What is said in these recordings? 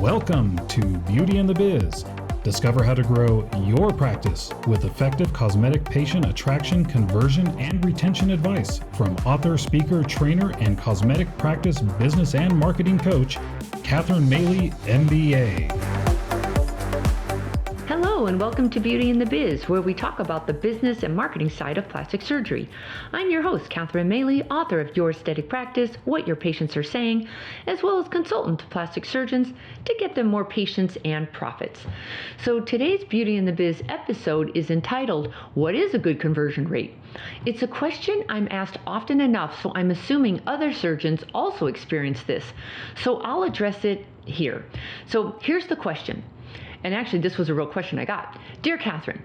Welcome to Beauty and the Biz. Discover how to grow your practice with effective cosmetic patient attraction, conversion, and retention advice from author, speaker, trainer, and cosmetic practice business and marketing coach, Catherine Maley, MBA. Hello and welcome to Beauty and the Biz, where we talk about the business and marketing side of plastic surgery. I'm your host, Catherine Maley, author of Your Aesthetic Practice, What Your Patients Are Saying, as well as consultant to plastic surgeons to get them more patients and profits. So today's Beauty and the Biz episode is entitled, What is a Good Conversion Rate? It's a question I'm asked often enough, so I'm assuming other surgeons also experience this. So I'll address it here. So here's the question. And actually, this was a real question I got. Dear Catherine,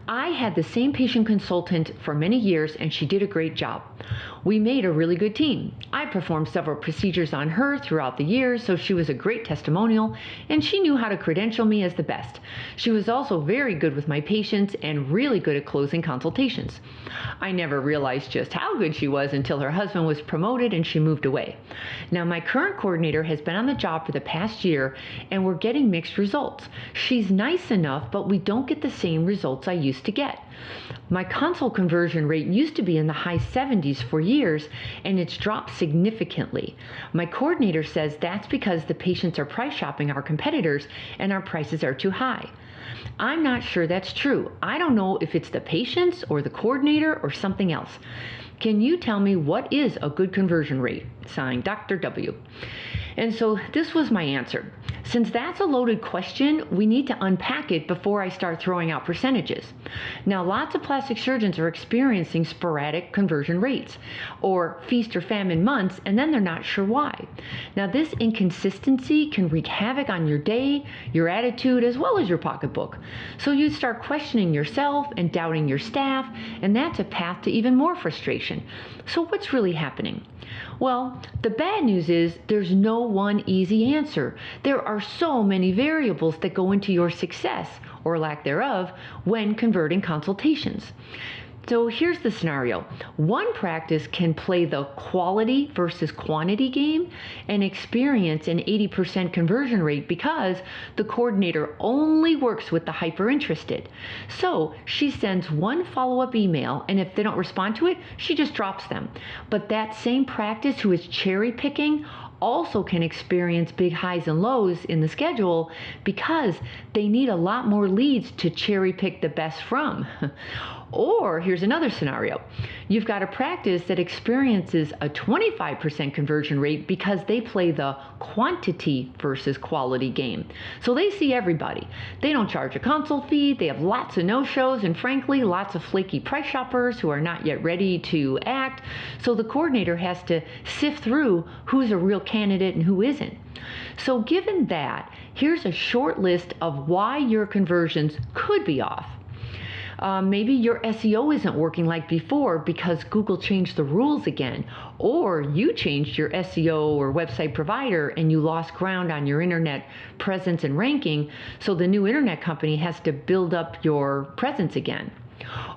I had the same patient consultant for many years and she did a great job. We made a really good team. I performed several procedures on her throughout the years, so she was a great testimonial and she knew how to credential me as the best. She was also very good with my patients and really good at closing consultations. I never realized just how good she was until her husband was promoted and she moved away. Now, my current coordinator has been on the job for the past year and we're getting mixed results. She's nice enough, but we don't get the same results I used to get. My consult conversion rate used to be in the high 70s for years, and it's dropped significantly. My coordinator says that's because the patients are price shopping our competitors and our prices are too high. I'm not sure that's true. I don't know if it's the patients or the coordinator or something else. Can you tell me what is a good conversion rate? Signed, Dr. W. And so this was my answer. Since that's a loaded question, we need to unpack it before I start throwing out percentages. Now, lots of plastic surgeons are experiencing sporadic conversion rates, or feast or famine months, and then they're not sure why. Now, this inconsistency can wreak havoc on your day, your attitude, as well as your pocketbook. So you start questioning yourself and doubting your staff, and that's a path to even more frustration. So what's really happening? Well, the bad news is there's no one easy answer. There are so many variables that go into your success, or lack thereof, when converting consultations. So here's the scenario. One practice can play the quality versus quantity game and experience an 80% conversion rate because the coordinator only works with the hyper-interested. So she sends one follow-up email, and if they don't respond to it, she just drops them. But that same practice who is cherry-picking also can experience big highs and lows in the schedule because they need a lot more leads to cherry pick the best from. Or here's another scenario. You've got a practice that experiences a 25% conversion rate because they play the quantity versus quality game. So they see everybody. They don't charge a consult fee, they have lots of no-shows, and frankly, lots of flaky price shoppers who are not yet ready to act. So the coordinator has to sift through who's a real candidate and who isn't. So given that, here's a short list of why your conversions could be off. Maybe your SEO isn't working like before because Google changed the rules again, or you changed your SEO or website provider and you lost ground on your internet presence and ranking, so the new internet company has to build up your presence again.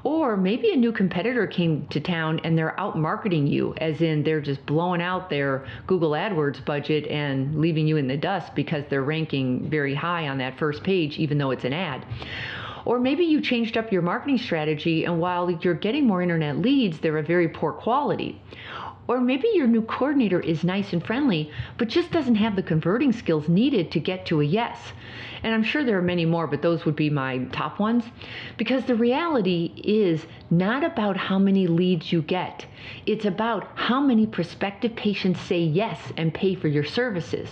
Or maybe a new competitor came to town and they're out marketing you, as in they're just blowing out their Google AdWords budget and leaving you in the dust because they're ranking very high on that first page, even though it's an ad. Or maybe you changed up your marketing strategy and while you're getting more internet leads, they're of very poor quality. Or maybe your new coordinator is nice and friendly, but just doesn't have the converting skills needed to get to a yes. And I'm sure there are many more, but those would be my top ones. Because the reality is not about how many leads you get. It's about how many prospective patients say yes and pay for your services.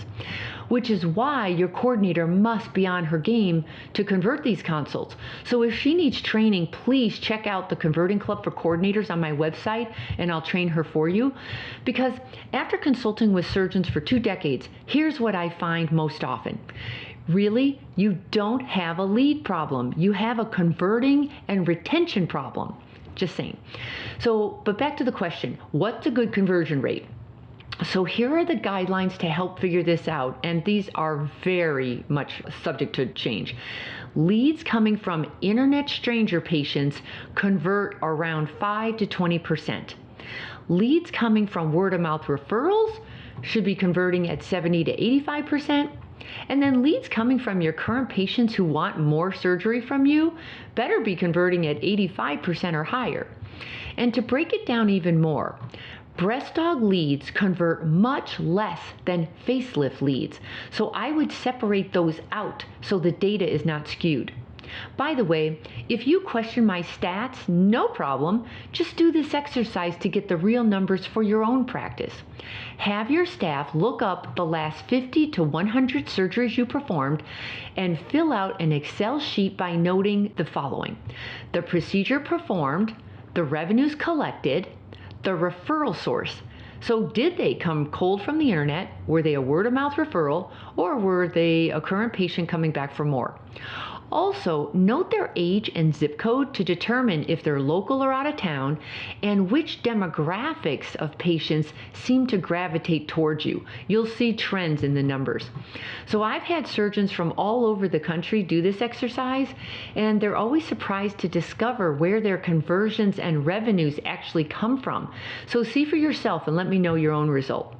Which is why your coordinator must be on her game to convert these consults. So if she needs training, please check out the Converting Club for Coordinators on my website and I'll train her for you. Because after consulting with surgeons for 2 decades, here's what I find most often. Really, you don't have a lead problem. You have a converting and retention problem. Just saying. So, but back to the question, what's a good conversion rate? So here are the guidelines to help figure this out, and these are very much subject to change. Leads coming from internet stranger patients convert around 5 to 20%. Leads coming from word of mouth referrals should be converting at 70 to 85%. And then leads coming from your current patients who want more surgery from you better be converting at 85% or higher. And to break it down even more, breast dog leads convert much less than facelift leads, so I would separate those out so the data is not skewed. By the way, if you question my stats, no problem. Just do this exercise to get the real numbers for your own practice. Have your staff look up the last 50 to 100 surgeries you performed and fill out an Excel sheet by noting the following: the procedure performed, the revenues collected, the referral source. So did they come cold from the internet? Were they a word-of-mouth referral? Or were they a current patient coming back for more? Also, note their age and zip code to determine if they're local or out of town, and which demographics of patients seem to gravitate towards you. You'll see trends in the numbers. So I've had surgeons from all over the country do this exercise, and they're always surprised to discover where their conversions and revenues actually come from. So see for yourself and let me know your own results.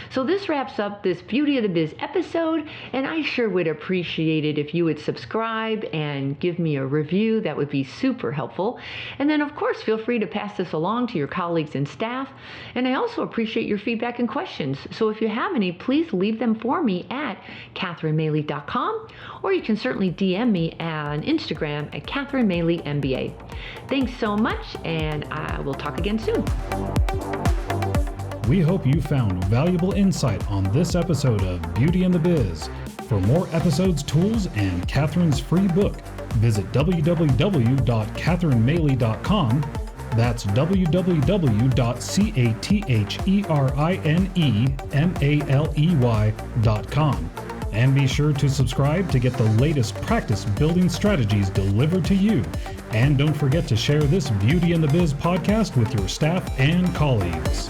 So this wraps up this Beauty of the Biz episode, and I sure would appreciate it if you would subscribe and give me a review. That would be super helpful. And then, of course, feel free to pass this along to your colleagues and staff. And I also appreciate your feedback and questions. So if you have any, please leave them for me at CatherineMaley.com, or you can certainly DM me on Instagram at CatherineMaleyMBA. Thanks so much, and I will talk again soon. We hope you found valuable insight on this episode of Beauty and the Biz. For more episodes, tools, and Catherine's free book, visit www.CatherineMaley.com. That's www.CatherineMaley.com. And be sure to subscribe to get the latest practice building strategies delivered to you. And don't forget to share this Beauty and the Biz podcast with your staff and colleagues.